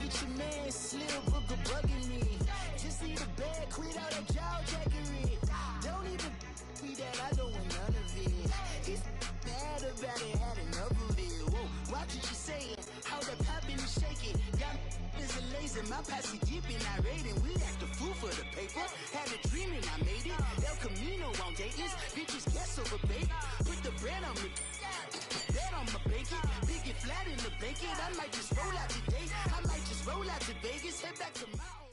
with your man, Slim Booker bugging me. Just need a bag, quit out that jaw jackery. Don't even me that, I don't want none of it. It's bad about it, had enough of it. Whoa, watch what you saying, how that poppin' and shaking. Y'all is a lazy, my posse deep and I raiding. We act the fool for the paper, had a dream and I made it. El Camino on Dayton's, bitches guess over bait. Put the bread on me, bread on my bacon. Big it flat in the bacon, I might just roll out today. I might just roll out to Vegas, head back to my home.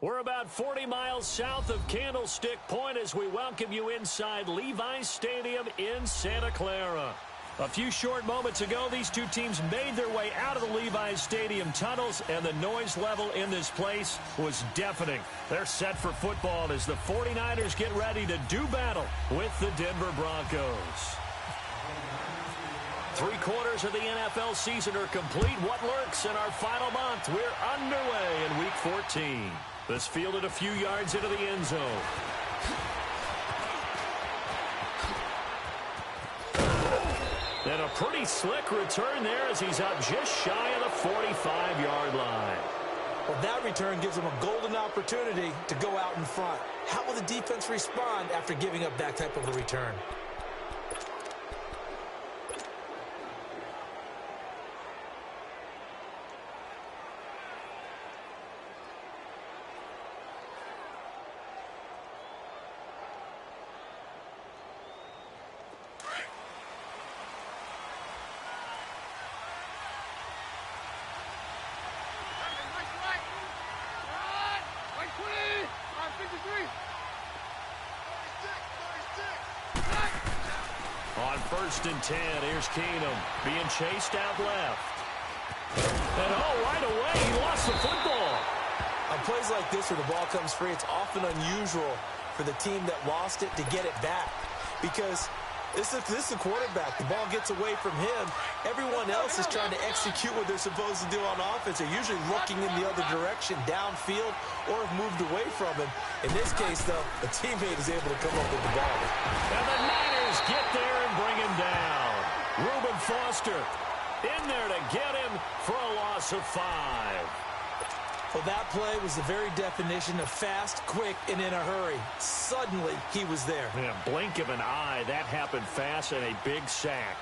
We're about 40 miles south of Candlestick Point as we welcome you inside Levi's Stadium in Santa Clara. A few short moments ago, these two teams made their way out of the Levi's Stadium tunnels, and the noise level in this place was deafening. They're set for football as the 49ers get ready to do battle with the Denver Broncos. 3 quarters of the NFL season are complete. What lurks in our final month? We're underway in Week 14. This fielded a few yards into the end zone. And a pretty slick return there as he's up just shy of the 45-yard line. Well, that return gives him a golden opportunity to go out in front. How will the defense respond after giving up that type of a return? On 1st and 10, here's Keenum being chased out left. And right away, he lost the football. On plays like this where the ball comes free, it's often unusual for the team that lost it to get it back. Because this is the quarterback. The ball gets away from him. Everyone else is trying to execute what they're supposed to do on offense. They're usually looking in the other direction, downfield, or have moved away from him. In this case, though, a teammate is able to come up with the ball. And the Niners get there and bring him down. Reuben Foster in there to get him for a loss of 5. Well, that play was the very definition of fast, quick, and in a hurry. Suddenly, he was there. In a blink of an eye, that happened fast and a big sack.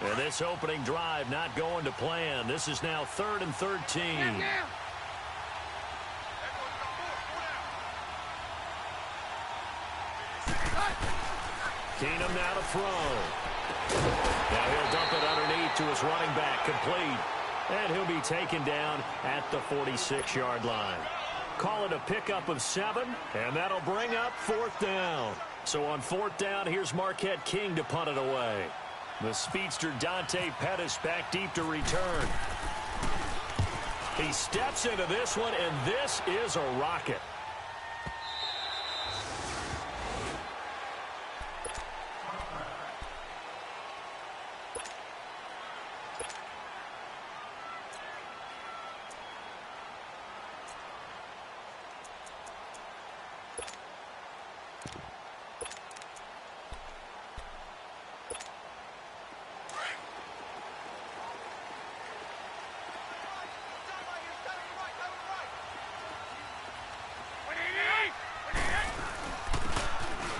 And this opening drive not going to plan. This is now 3rd and 13. Keenum now to throw. Now he'll dump it underneath to his running back, complete. And he'll be taken down at the 46-yard line. Call it a pickup of 7, and that'll bring up 4th down. So on 4th down, here's Marquette King to punt it away. The speedster Dante Pettis back deep to return. He steps into this one, and this is a rocket.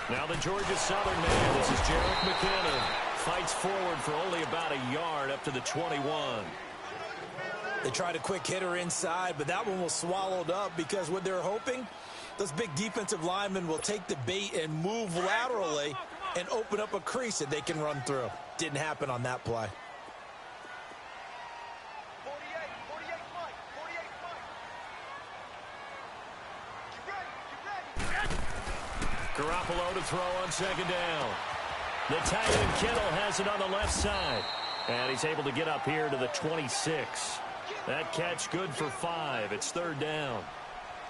Now the Georgia Southern man, this is Jerick McKinnon, fights forward for only about a yard up to the 21. They tried a quick hitter inside, but that one was swallowed up because what they're hoping, those big defensive linemen will take the bait and move laterally and open up a crease that they can run through. Didn't happen on that play. Garoppolo to throw on 2nd down. The tight end Kittle has it on the left side. And he's able to get up here to the 26. That catch good for 5. It's 3rd down.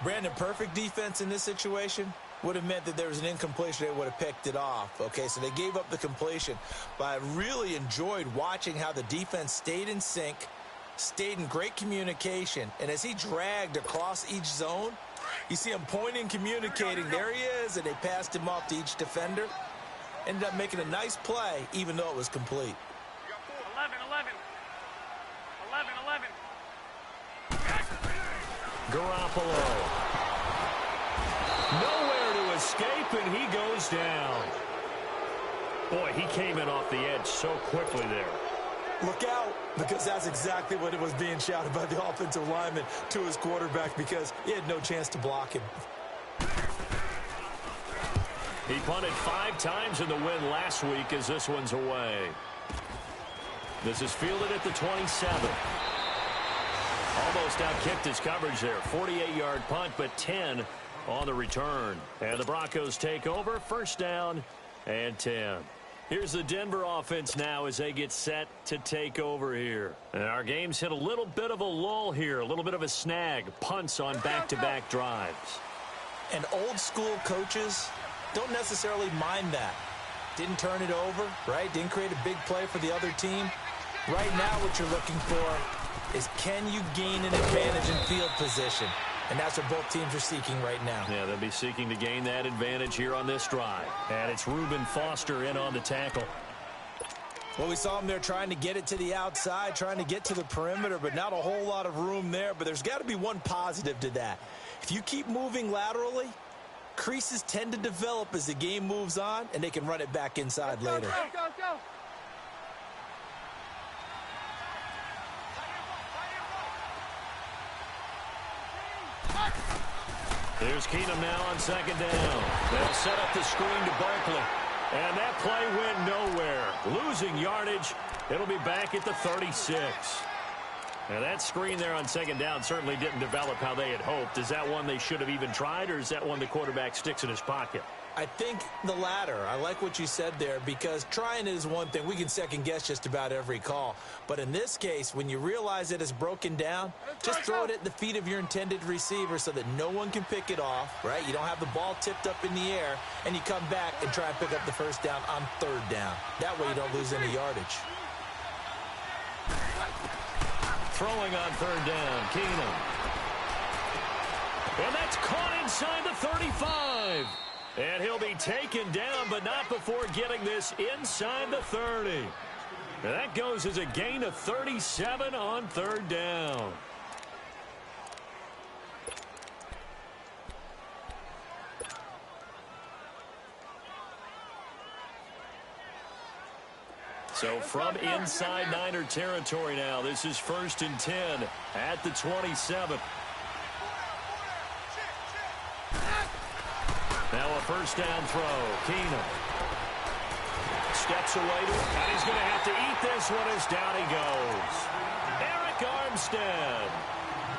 Brandon, perfect defense in this situation would have meant that there was an incompletion. They would have picked it off. Okay, so they gave up the completion. But I really enjoyed watching how the defense stayed in sync, stayed in great communication. And as he dragged across each zone, you see him pointing, communicating. There he is, and they passed him off to each defender. Ended up making a nice play, even though it was complete. 11, 11. 11, 11. Garoppolo. Nowhere to escape, and he goes down. Boy, he came in off the edge so quickly there. Look out, because that's exactly what it was being shouted by the offensive lineman to his quarterback, because he had no chance to block him. He punted 5 times in the win last week as this one's away. This is fielded at the 27. Almost outkicked his coverage there. 48-yard punt, but 10 on the return. And the Broncos take over. First down and 10. Here's the Denver offense now as they get set to take over here. And our game's hit a little bit of a lull here, a little bit of a snag. Punts on back-to-back drives. And old-school coaches don't necessarily mind that. Didn't turn it over, right? Didn't create a big play for the other team. Right now what you're looking for is, can you gain an advantage in field position? And that's what both teams are seeking right now. Yeah, they'll be seeking to gain that advantage here on this drive. And it's Reuben Foster in on the tackle. Well, we saw him there trying to get it to the outside, trying to get to the perimeter, but not a whole lot of room there. But there's got to be one positive to that. If you keep moving laterally, creases tend to develop as the game moves on, and they can run it back inside later. Go. Here's Keenum now on second down. They'll set up the screen to Barkley. And that play went nowhere. Losing yardage. It'll be back at the 36. Now that screen there on second down certainly didn't develop how they had hoped. Is that one they should have even tried, or is that one the quarterback sticks in his pocket? I think the latter. I like what you said there, because trying is one thing. We can second guess just about every call. But in this case, when you realize that it's broken down, just throw it at the feet of your intended receiver so that no one can pick it off, right? You don't have the ball tipped up in the air, and you come back and try and pick up the first down on third down. That way you don't lose any yardage. Throwing on third down, Keenum. And that's caught inside the 35. And he'll be taken down, but not before getting this inside the 30. And that goes as a gain of 37 on third down. So from inside Niner territory now, this is 1st and 10 at the 27. Now a first down throw. Keenum steps away to it, and he's going to have to eat this one as down he goes. Eric Armstead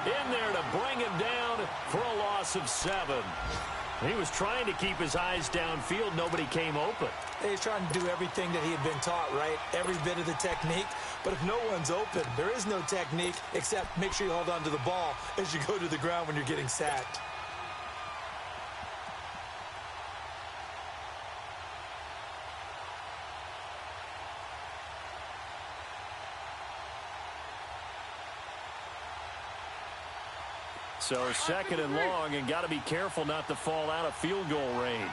in there to bring him down for a loss of 7. He was trying to keep his eyes downfield. Nobody came open. He's trying to do everything that he had been taught, right? Every bit of the technique. But if no one's open, there is no technique except make sure you hold on to the ball as you go to the ground when you're getting sacked. So 2nd and long, and got to be careful not to fall out of field goal range.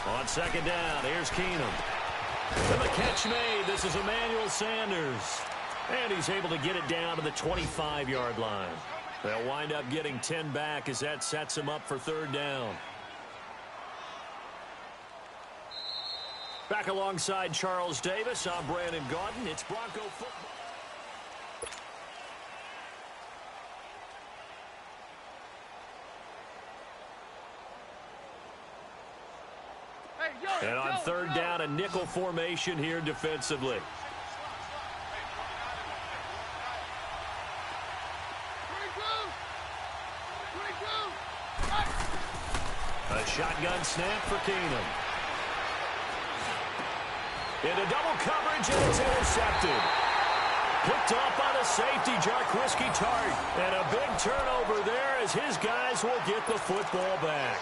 On second down, here's Keenum. And the catch made. This is Emmanuel Sanders. And he's able to get it down to the 25-yard line. They'll wind up getting 10 back as that sets him up for third down. Back alongside Charles Davis, I'm Brandon Gaudin. It's Bronco football. And on third down, a nickel formation here defensively. A shotgun snap for Keenum. Into double coverage, and it's intercepted. Picked off by the safety, Jarquiski Tart. And a big turnover there as his guys will get the football back.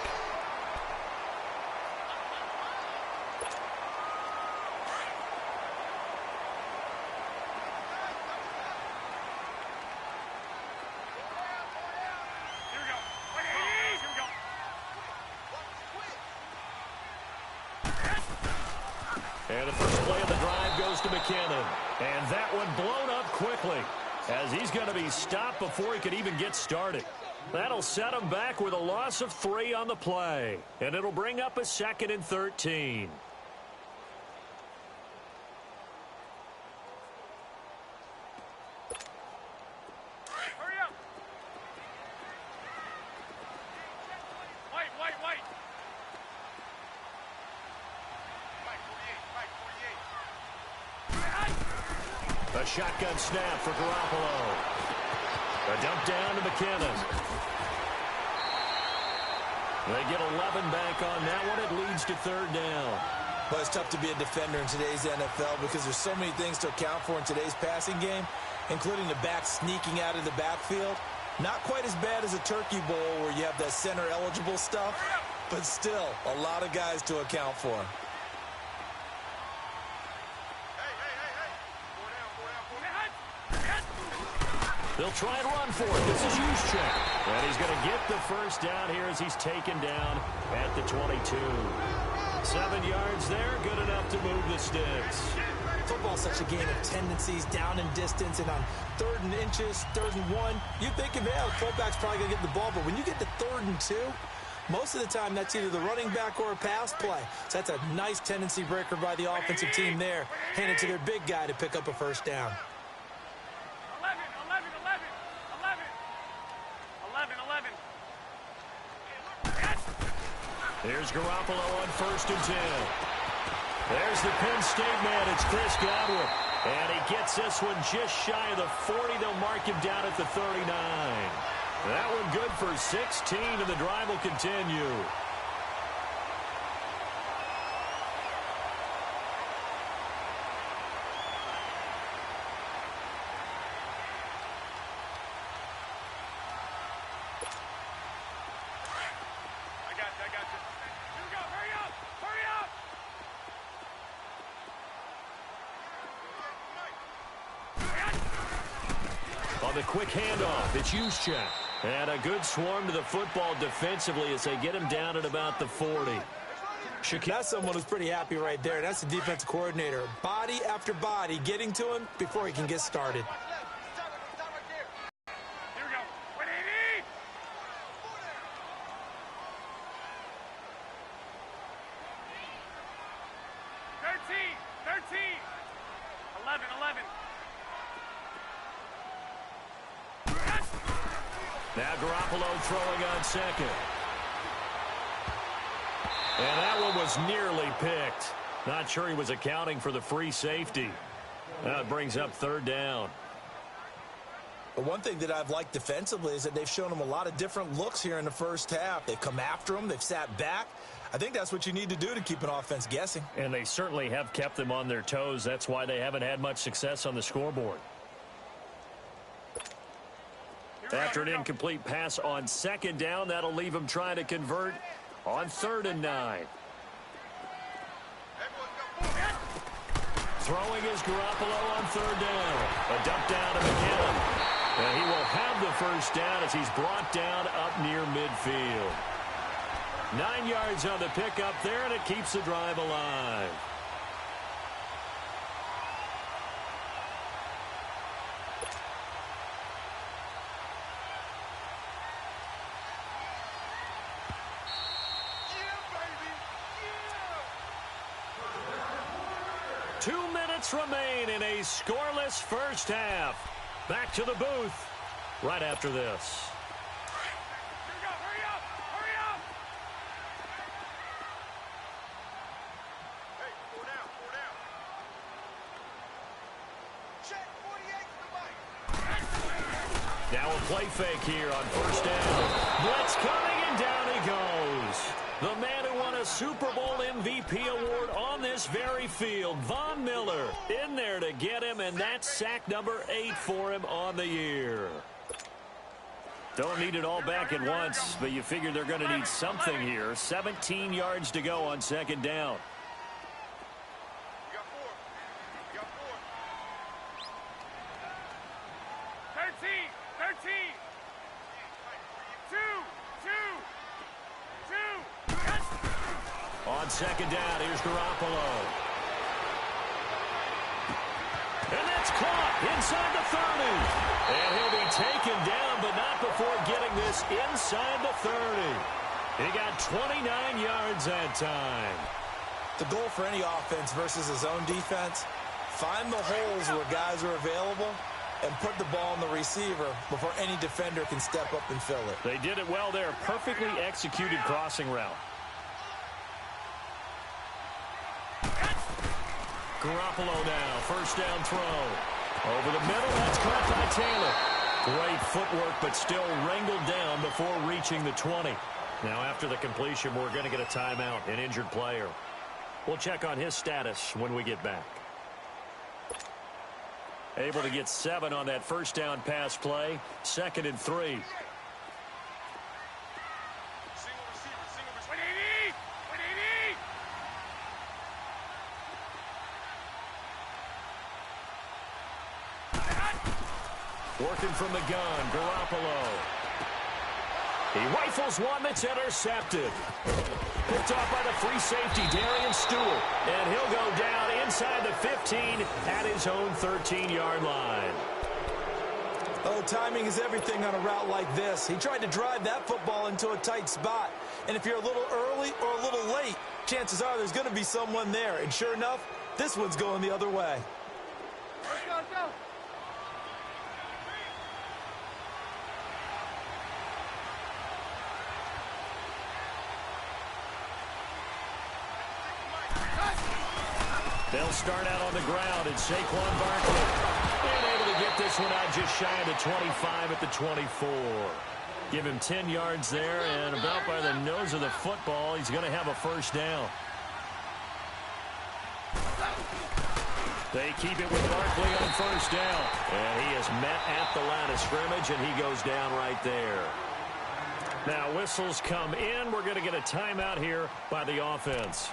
And the first play of the drive goes to McKinnon. And that one blown up quickly, as he's going to be stopped before he could even get started. That'll set him back with a loss of 3 on the play. And it'll bring up a 2nd and 13. Hurry up. White. A shotgun snap for Garoppolo. A dump down to McKinnon. They get 11 back on that one. It leads to 3rd down. But it's tough to be a defender in today's NFL because there's so many things to account for in today's passing game, including the back sneaking out of the backfield. Not quite as bad as a turkey bowl where you have that center-eligible stuff, but still a lot of guys to account for. They'll try and run for it. This is Juszczyk. And he's going to get the first down here as he's taken down at the 22. 7 yards there, good enough to move the sticks. Football's such a game of tendencies, down in distance, and on 3rd and inches, 3rd and 1, you think of, yeah, the fullback's probably going to get the ball, but when you get to 3rd and 2, most of the time that's either the running back or a pass play. So that's a nice tendency breaker by the offensive team there, handing it to their big guy to pick up a first down. 11. Here's Garoppolo on 1st and 10. There's the Penn State man. It's Chris Godwin. And he gets this one just shy of the 40. They'll mark him down at the 39. That one good for 16, and the drive will continue. I got you. Here we go. Hurry up. On the quick handoff, it's Juszczyk. And a good swarm to the football defensively as they get him down at about the 40. That's someone who's pretty happy right there. That's the defensive coordinator. Body after body getting to him before he can get started. Here we go. 180. 13. 11. Now Garoppolo throwing on 2nd. And that one was nearly picked. Not sure he was accounting for the free safety. Now it brings up 3rd down. But one thing that I've liked defensively is that they've shown him a lot of different looks here in the first half. They've come after him. They've sat back. I think that's what you need to do to keep an offense guessing. And they certainly have kept them on their toes. That's why they haven't had much success on the scoreboard. After an incomplete pass on 2nd down, that'll leave him trying to convert on 3rd and 9. Throwing is Garoppolo on 3rd down. A dump down to McKinnon. And he will have the first down as he's brought down up near midfield. 9 yards on the pickup there, and it keeps the drive alive. Yeah, 2 minutes remain in a scoreless first half. Back to the booth right after this. Now a play fake here on 1st down. Blitz coming, and down he goes. The man who won a Super Bowl MVP award on this very field, Von Miller, in there to get him, and that's sack number 8 for him on the year. Don't need it all back at once, but you figure they're going to need something here. 17 yards to go on 2nd down. On 2nd down, here's Garoppolo. It's caught inside the 30. And he'll be taken down, but not before getting this inside the 30. He got 29 yards that time. The goal for any offense versus his own defense, find the holes where guys are available and put the ball on the receiver before any defender can step up and fill it. They did it well there. Perfectly executed crossing route. Garoppolo now, first down throw. Over the middle, that's caught by Taylor. Great footwork, but still wrangled down before reaching the 20. Now after the completion, we're going to get a timeout, an injured player. We'll check on his status when we get back. Able to get 7 on that first down pass play. 2nd and 3. Working from the gun, Garoppolo. He rifles one that's intercepted. Picked off by the free safety, Darian Stewart. And he'll go down inside the 15 at his own 13-yard line. Oh, timing is everything on a route like this. He tried to drive that football into a tight spot. And if you're a little early or a little late, chances are there's going to be someone there. And sure enough, this one's going the other way. Let's go, let's go. They'll start out on the ground, and Saquon Barkley and able to get this one out just shy of the 25 at the 24. Give him 10 yards there, and about by the nose of the football, he's going to have a first down. They keep it with Barkley on first down, and he is met at the line of scrimmage, and he goes down right there. Now whistles come in. We're going to get a timeout here by the offense,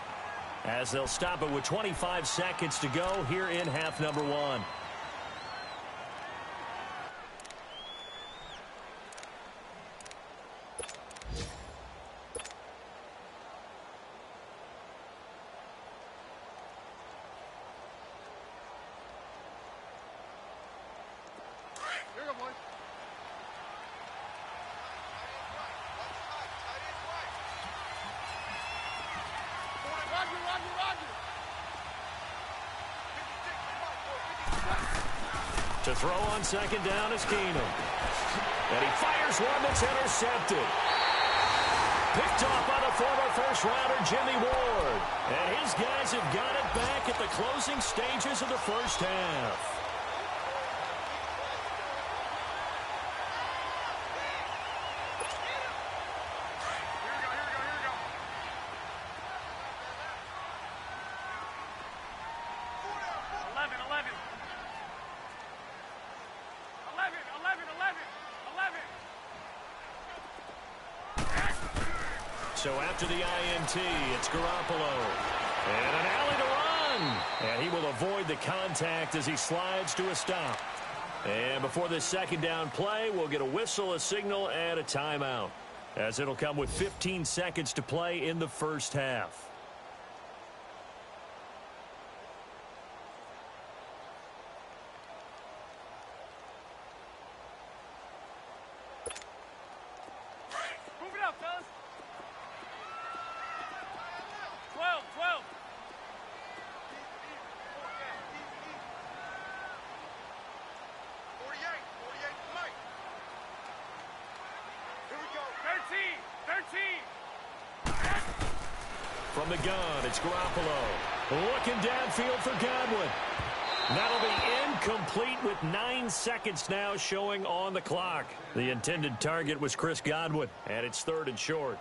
as they'll stop it with 25 seconds to go here in half number 1. Here we go, boys. To throw on second down is Keenum. And he fires one that's intercepted. Picked off by the former first-rounder Jimmy Ward. And his guys have got it back at the closing stages of the first half. So after the INT, it's Garoppolo. And an alley to run. And he will avoid the contact as he slides to a stop. And before this second down play, we'll get a whistle, a signal, and a timeout, as it'll come with 15 seconds to play in the first half. Move it up, fellas. 12, 12. Here we go. 13, 13. From the gun, it's Garoppolo. Looking downfield for Godwin. That'll be incomplete with 9 seconds now showing on the clock. The intended target was Chris Godwin, and it's 3rd and short.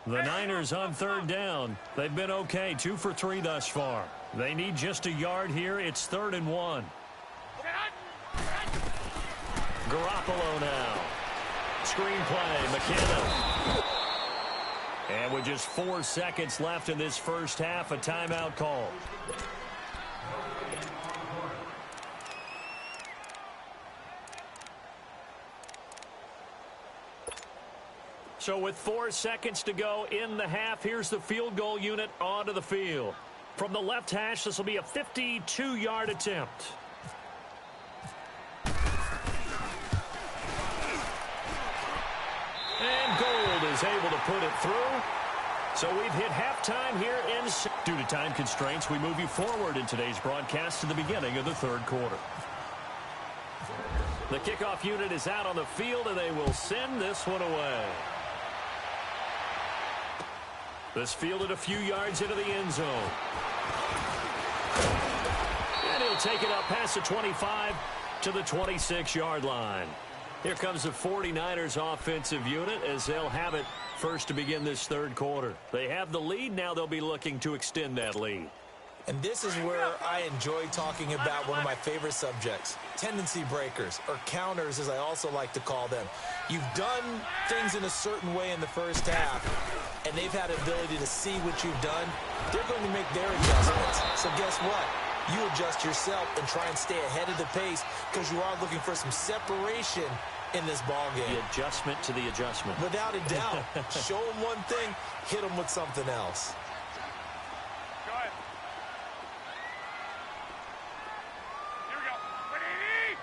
The Niners on 3rd down. They've been okay, 2 for 3 thus far. They need just a yard here. It's 3rd and 1. Garoppolo now. Screen play, McKinnon. And with just 4 seconds left in this first half, a timeout call. So with 4 seconds to go in the half, here's the field goal unit onto the field. From the left hash, this will be a 52-yard attempt. And Gold is able to put it through. So we've hit halftime here in... Due to time constraints, we move you forward in today's broadcast to the beginning of the third quarter. The kickoff unit is out on the field, and they will send this one away. This fielded a few yards into the end zone. And he'll take it up past the 25 to the 26-yard line. Here comes the 49ers offensive unit as they'll have it first to begin this third quarter. They have the lead. Now they'll be looking to extend that lead. And this is where I enjoy talking about one of my favorite subjects, tendency breakers, or counters as I also like to call them. You've done things in a certain way in the first half, and they've had the ability to see what you've done. They're going to make their adjustments. So guess what? You adjust yourself and try and stay ahead of the pace because you are looking for some separation in this ball game. The adjustment to the adjustment. Without a doubt. Show them one thing, hit them with something else. Go ahead. Here we go. 180.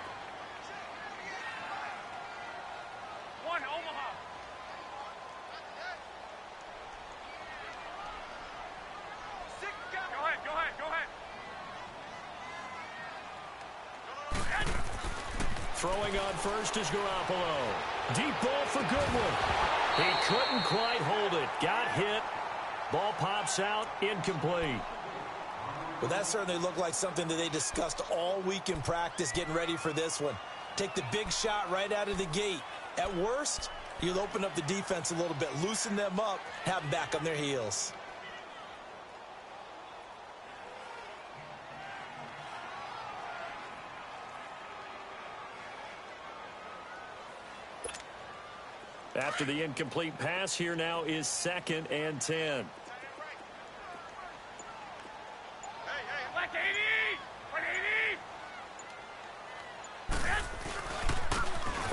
One, Omaha. Go ahead, go ahead, go ahead. Throwing on first is Garoppolo. Deep ball for Goodwin. He couldn't quite hold it. Got hit. Ball pops out. Incomplete. Well, that certainly looked like something that they discussed all week in practice getting ready for this one. Take the big shot right out of the gate. At worst, you'll open up the defense a little bit, loosen them up, have them back on their heels. After the incomplete pass, here now is 2nd and 10. Hey, left 80. 180.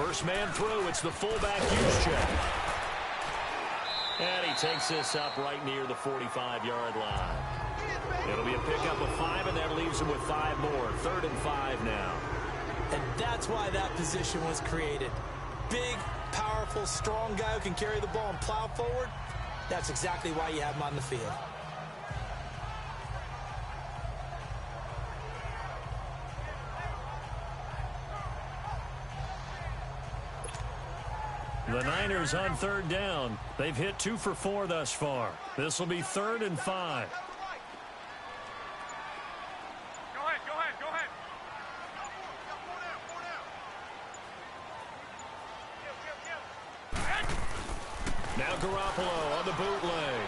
First man through. It's the fullback use check. And he takes this up right near the 45-yard line. It'll be a pickup of 5, and that leaves him with 5 more. 3rd and 5 now. And that's why that position was created. Big, powerful, strong guy who can carry the ball and plow forward. That's exactly why you have him on the field. The Niners on 3rd down. They've hit 2 for 4 thus far. This will be 3rd and 5. Go ahead, go ahead, go ahead. Now Garoppolo on the bootleg.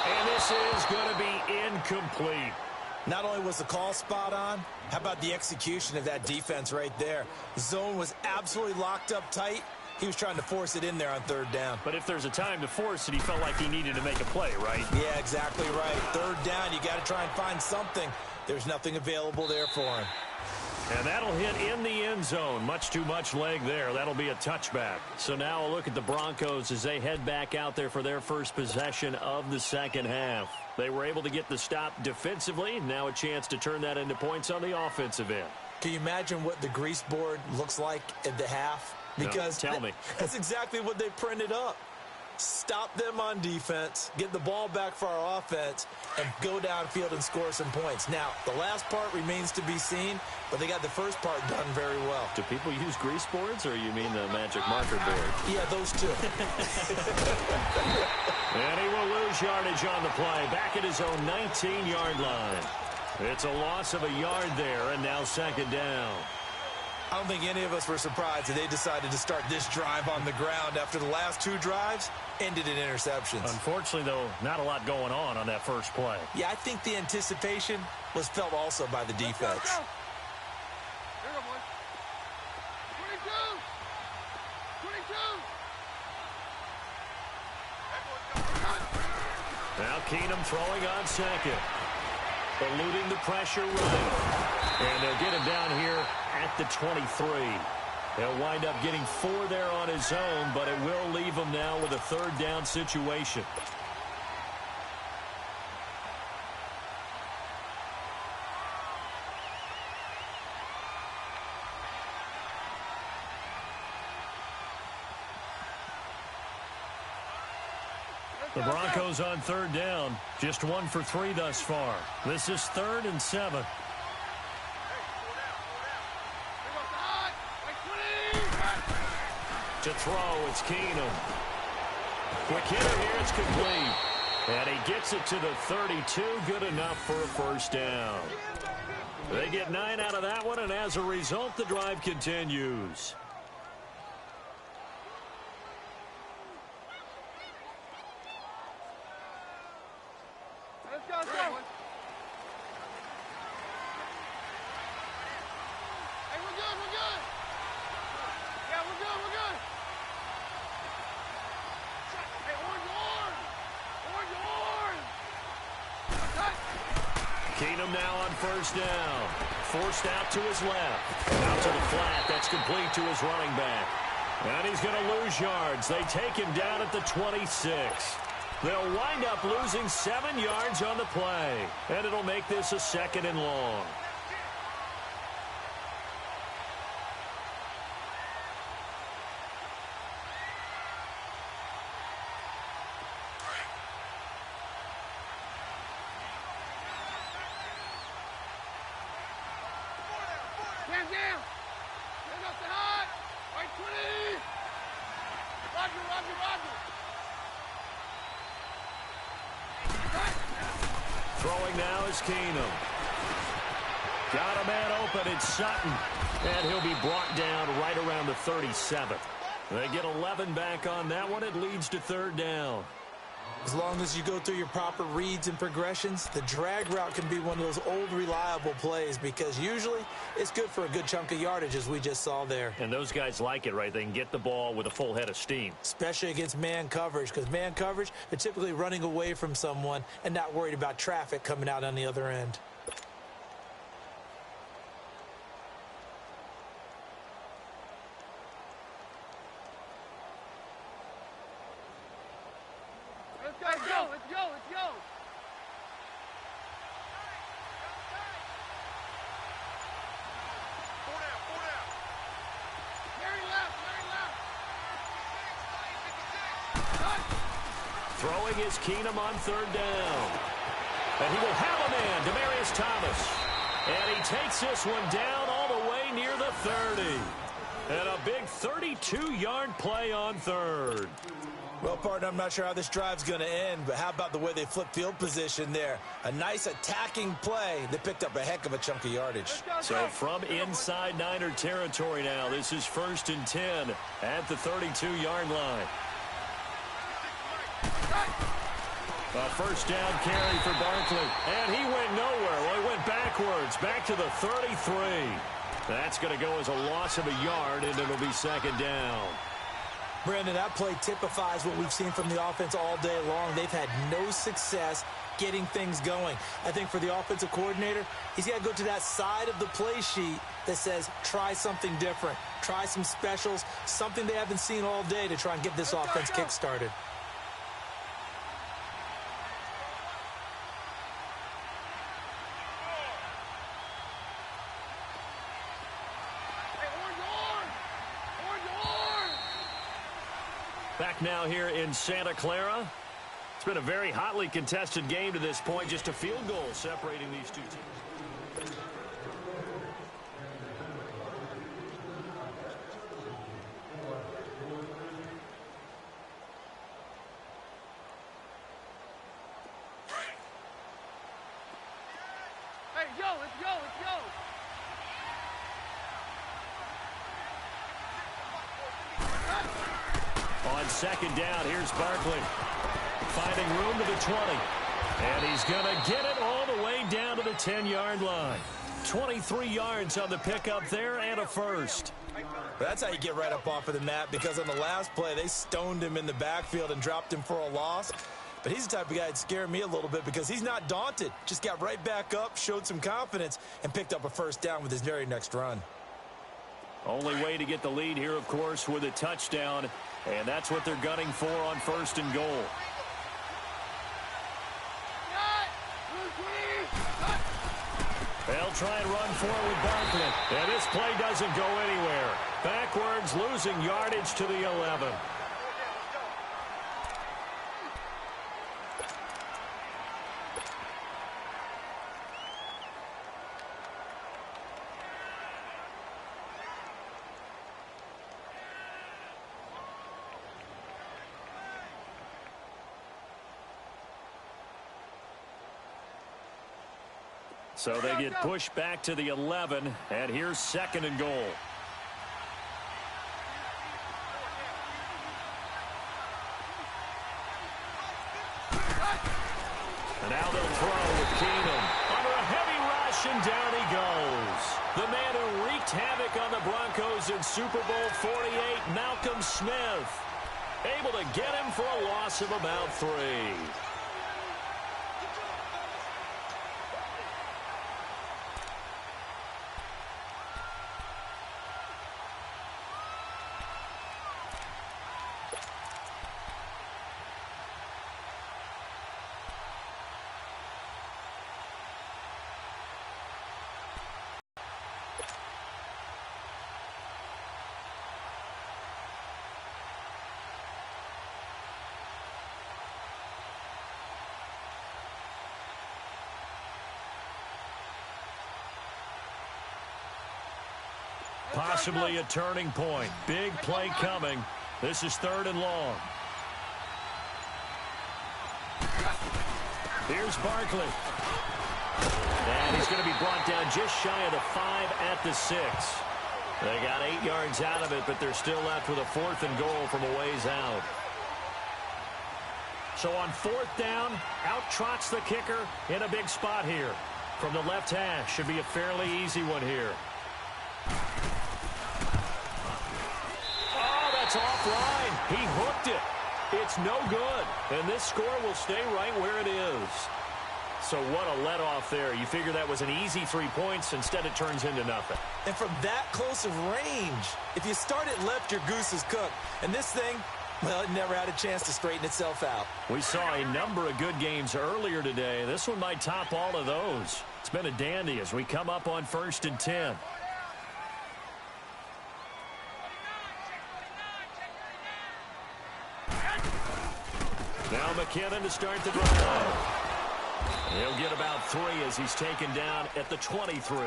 And this is going to be incomplete. Not only was the call spot on, how about the execution of that defense right there? The zone was absolutely locked up tight. He was trying to force it in there on 3rd down. But if there's a time to force it, he felt like he needed to make a play, right? Yeah, exactly right. 3rd down, you got to try and find something. There's nothing available there for him. And that'll hit in the end zone. Much too much leg there. That'll be a touchback. So now a look at the Broncos as they head back out there for their first possession of the second half. They were able to get the stop defensively. Now a chance to turn that into points on the offensive end. Can you imagine what the grease board looks like at the half? Because no, tell me. That's exactly what they printed up. Stop them on defense, get the ball back for our offense, and go downfield and score some points. Now, the last part remains to be seen, but they got the first part done very well. Do people use grease boards, or you mean the magic marker board? Yeah, those two. And he will lose yardage on the play, back at his own 19-yard line. It's a loss of a yard there, and now 2nd down. I don't think any of us were surprised that they decided to start this drive on the ground after the last 2 drives ended in interceptions. Unfortunately, though, not a lot going on that first play. Yeah, I think the anticipation was felt also by the defense. Go. Here we go, boys. 22. 22. Now Keenum throwing on 2nd. Eluding the pressure right. And they'll get him down here at the 23. He'll wind up getting 4 there on his own, but it will leave him now with a 3rd down situation. The Broncos on 3rd down. Just 1 for 3 thus far. This is 3rd and 7. To throw, it's Keenum. Quick hitter here, it's complete. And he gets it to the 32, good enough for a 1st down. They get 9 out of that one, and as a result, the drive continues. Let's go. Hey, we're good. Yeah, we're good. Hey, orange. Keenum now on 1st down. Forced out to his left. Out to the flat. That's complete to his running back. And he's going to lose yards. They take him down at the 26. They'll wind up losing 7 yards on the play. And it'll make this a 2nd and long. Hands down. Hands up to high. Right 20. Roger. Throwing now is Keenum. Got a man open, it's Sutton. And he'll be brought down right around the 37. They get 11 back on that one. It leads to 3rd down. As long as you go through your proper reads and progressions, the drag route can be one of those old reliable plays because usually it's good for a good chunk of yardage, as we just saw there. And those guys like it, right? They can get the ball with a full head of steam. Especially against man coverage, because man coverage, they're typically running away from someone and not worried about traffic coming out on the other end. Let's go. Four down. Very left. Throwing is Keenum on 3rd down. And he will have a man, Demaryius Thomas. And he takes this one down all the way near the 30. And a big 32-yard play on 3rd. Well, partner, I'm not sure how this drive's going to end, but how about the way they flip field position there? A nice attacking play that picked up a heck of a chunk of yardage. So from inside Niner territory now, this is 1st and 10 at the 32-yard line. A 1st down carry for Barkley. And he went nowhere. Well, he went backwards, back to the 33. That's going to go as a loss of a yard, and it'll be 2nd down. Brandon, that play typifies what we've seen from the offense all day long. They've had no success getting things going. I think for the offensive coordinator, he's got to go to that side of the play sheet that says, try something different. Try some specials, something they haven't seen all day to try and get this offense kick-started. Back now here in Santa Clara. It's been a very hotly contested game to this point. Just a field goal separating these two teams. Hey, let's go. On 2nd down, here's Barkley. Finding room to the 20. And he's going to get it all the way down to the 10-yard line. 23 yards on the pickup there and a 1st. That's how you get right up off of the mat, because on the last play, they stoned him in the backfield and dropped him for a loss. But he's the type of guy that scared me a little bit because he's not daunted. Just got right back up, showed some confidence, and picked up a 1st down with his very next run. Only way to get the lead here, of course, with a touchdown, and that's what they're gunning for on 1st and goal. They'll try and run for it with Barkley, and this play doesn't go anywhere. Backwards, losing yardage to the 11. So they get pushed back to the 11, and here's 2nd and goal. And now they'll throw with Keenum. Under a heavy rush, and down he goes. The man who wreaked havoc on the Broncos in Super Bowl 48, Malcolm Smith, able to get him for a loss of about 3. Possibly a turning point. Big play coming. This is 3rd and long. Here's Barkley. And he's going to be brought down just shy of the 5 at the 6. They got 8 yards out of it, but they're still left with a 4th and goal from a ways out. So on 4th down, out trots the kicker in a big spot here. From the left hash, should be a fairly easy one here. It's offline. He hooked it. It's no good. And this score will stay right where it is. So what a let-off there. You figure that was an easy 3 points. Instead, it turns into nothing. And from that close of range, if you start it left, your goose is cooked. And this thing, well, it never had a chance to straighten itself out. We saw a number of good games earlier today. This one might top all of those. It's been a dandy as we come up on 1st and 10. Now McKinnon to start the drive. He'll get about 3 as he's taken down at the 23.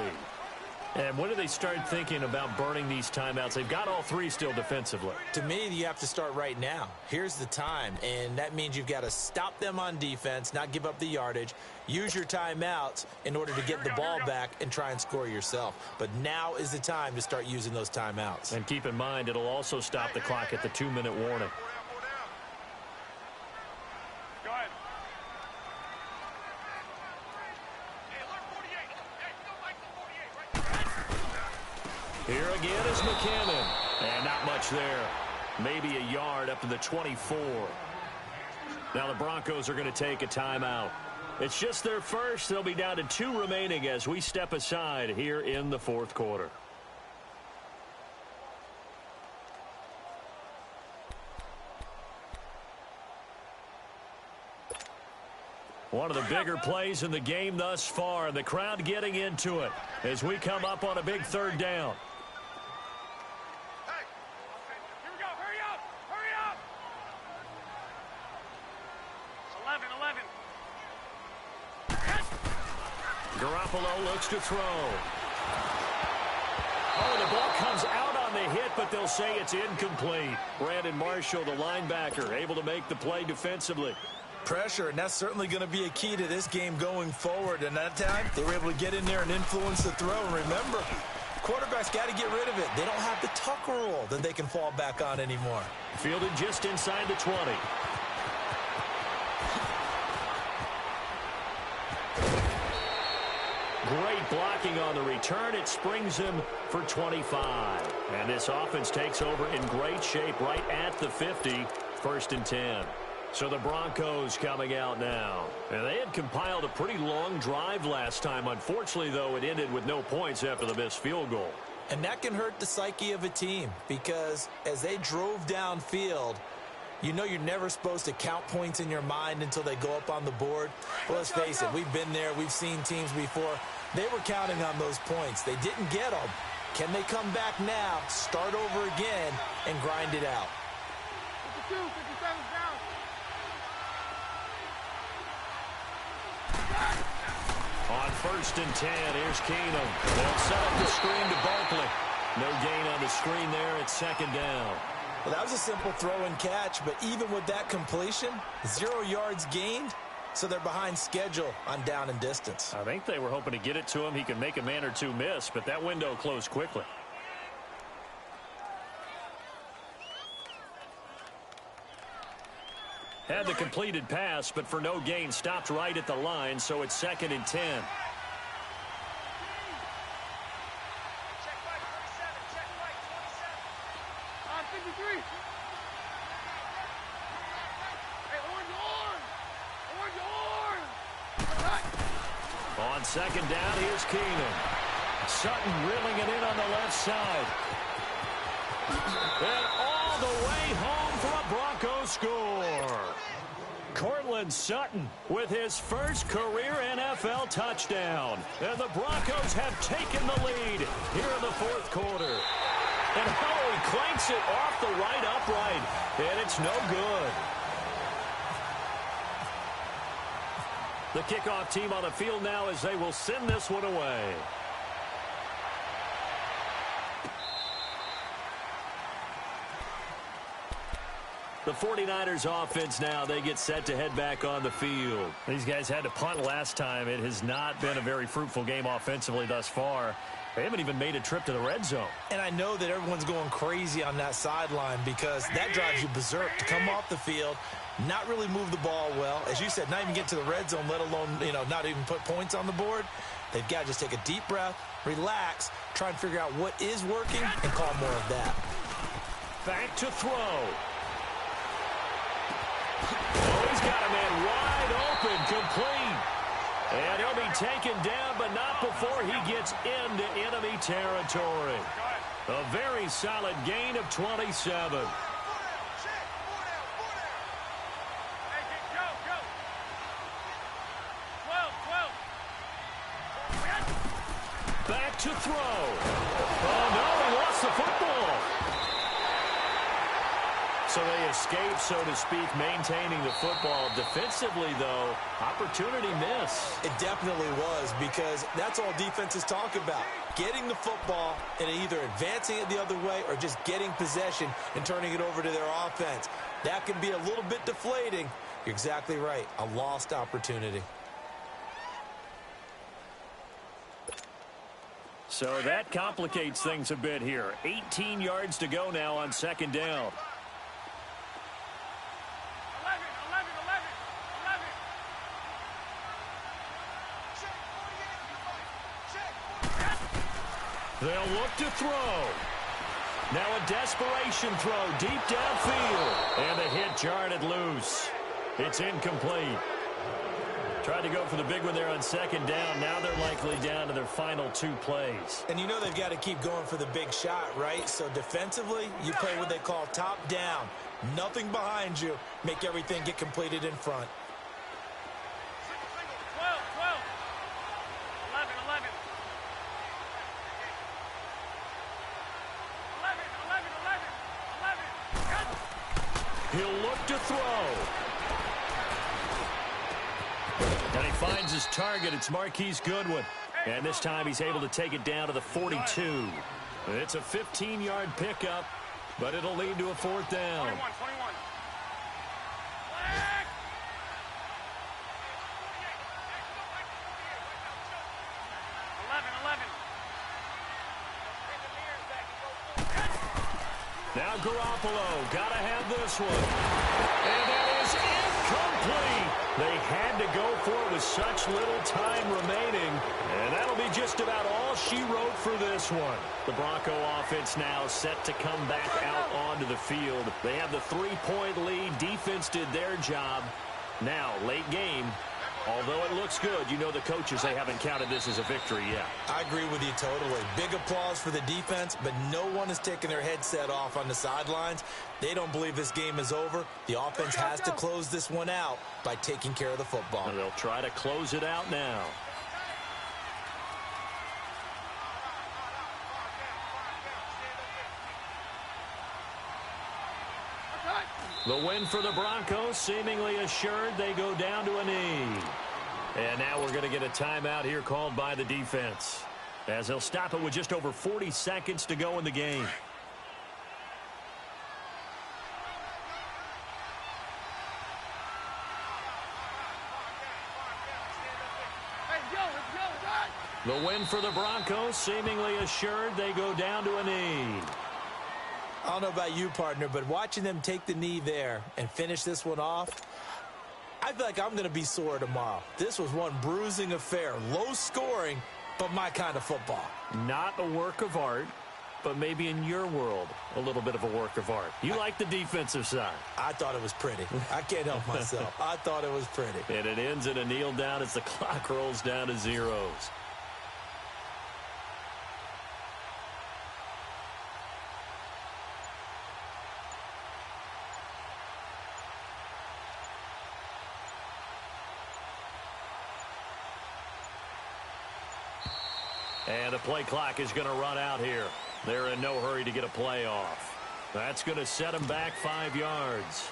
And when do they start thinking about burning these timeouts? They've got all 3 still defensively. To me, you have to start right now. Here's the time, and that means you've got to stop them on defense, not give up the yardage, use your timeouts in order to get the ball back and try and score yourself. But now is the time to start using those timeouts. And keep in mind, it'll also stop the clock at the 2-minute warning. Here again is McKinnon. And not much there. Maybe a yard up to the 24. Now the Broncos are going to take a timeout. It's just their first. They'll be down to 2 remaining as we step aside here in the 4th quarter. One of the bigger plays in the game thus far. The crowd getting into it as we come up on a big 3rd down. Garoppolo looks to throw. Oh, the ball comes out on the hit, but they'll say it's incomplete. Brandon Marshall, the linebacker, able to make the play defensively. Pressure, and that's certainly going to be a key to this game going forward. And that time, they were able to get in there and influence the throw. And remember, quarterbacks got to get rid of it. They don't have the tuck rule that they can fall back on anymore. Fielded just inside the 20. Great blocking on the return. It springs him for 25. And this offense takes over in great shape right at the 50. 1st and 10. So the Broncos coming out now. And they had compiled a pretty long drive last time. Unfortunately, though, it ended with no points after the missed field goal. And that can hurt the psyche of a team because as they drove downfield, you know you're never supposed to count points in your mind until they go up on the board. Well, let's face it, we've been there. We've seen teams before. They were counting on those points. They didn't get them. Can they come back now, start over again, and grind it out? 52, 57 down. On 1st and 10, here's Keenum. They'll set up the screen to Barkley. No gain on the screen there. It's 2nd down. Well, that was a simple throw and catch, but even with that completion, 0 yards gained, so they're behind schedule on down and distance. I think they were hoping to get it to him. He could make a man or two miss, but that window closed quickly. Had the completed pass, but for no gain, stopped right at the line, so it's 2nd and 10. On 53. Hey, orange. On 2nd down, here's Keenum. Sutton reeling it in on the left side. And all the way home for a Broncos score. Cortland Sutton with his first career NFL touchdown. And the Broncos have taken the lead here in the 4th quarter. And Howie clanks it off the right upright. And it's no good. The kickoff team on the field now as they will send this one away. The 49ers offense now, they get set to head back on the field. These guys had to punt last time. It has not been a very fruitful game offensively thus far. They haven't even made a trip to the red zone. And I know that everyone's going crazy on that sideline because that drives you berserk to come off the field, not really move the ball well. As you said, not even get to the red zone, let alone, not even put points on the board. They've got to just take a deep breath, relax, try and figure out what is working and call more of that. Back to throw. Oh, he's got a man wide open, complete. And he'll be taken down, but not before he gets into enemy territory. A very solid gain of 27. Back to throw. Oh, no, he lost the football. So they escape, so to speak, maintaining the football. Defensively, though, opportunity miss. It definitely was because that's all defenses talk about. Getting the football and either advancing it the other way or just getting possession and turning it over to their offense. That can be a little bit deflating. You're exactly right. A lost opportunity. So that complicates things a bit here. 18 yards to go now on 2nd down. They'll look to throw. Now a desperation throw deep downfield. And the hit jarred it loose. It's incomplete. Tried to go for the big one there on 2nd down. Now they're likely down to their final 2 plays. And you know they've got to keep going for the big shot, right? So defensively, you play what they call top down. Nothing behind you. Make everything get completed in front. 12, 11, 11. 11. He'll look to throw. And he finds his target. It's Marquise Goodwin. And this time he's able to take it down to the 42. It's a 15-yard pickup, but it'll lead to a 4th down. 21. 11. Now Garoppolo, gotta have this one. And that is incomplete. They had to go for it with such little time remaining. And that'll be just about all she wrote for this one. The Bronco offense now set to come back out onto the field. They have the 3-point lead. Defense did their job. Now, late game, Although it looks good, you know the coaches, they haven't counted this as a victory yet. I agree with you totally. Big applause for the defense, but no one is taking their headset off on the sidelines. They don't believe this game is over. The offense has to close this one out by taking care of the football. And they'll try to close it out now. The win for the Broncos, seemingly assured. They go down to a knee. And now we're going to get a timeout here called by the defense, as they'll stop it with just over 40 seconds to go in the game. The win for the Broncos, seemingly assured. They go down to a knee. I don't know about you, partner, but watching them take the knee there and finish this one off, I feel like I'm going to be sore tomorrow. This was one bruising affair. Low scoring, but my kind of football. Not a work of art, but maybe in your world, a little bit of a work of art. You like the defensive side. I thought it was pretty. I can't help myself. I thought it was pretty. And it ends in a kneel down as the clock rolls down to zeros. And the play clock is going to run out here. They're in no hurry to get a play off. That's going to set them back 5 yards.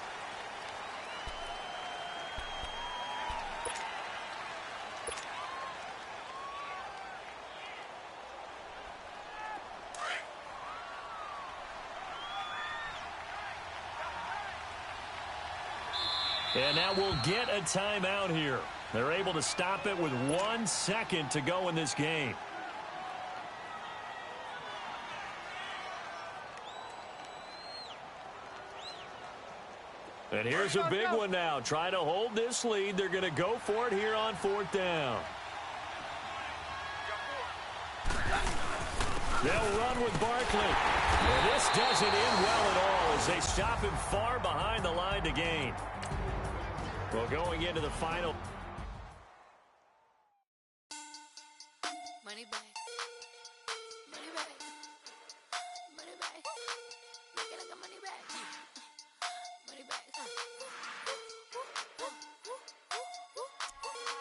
And now we'll get a timeout here. They're able to stop it with 1 second to go in this game. And here's a big one now. Trying to hold this lead. They're going to go for it here on 4th down. They'll run with Barkley. And this doesn't end well at all as they stop him far behind the line to gain. Well, going into the final. Money back. Money back. Money back. Make it like a money back. Money back.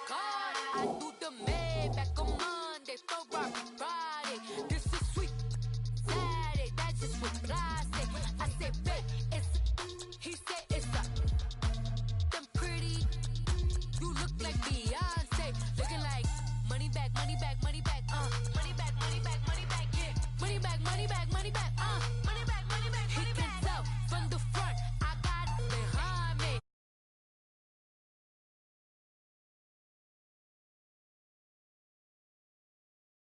God, I do the May back on Monday for Rocky Friday. This is sweet Saturday. That's just what I say. I say, babe, it's. He said it's a. Them pretty. You look like Beyonce.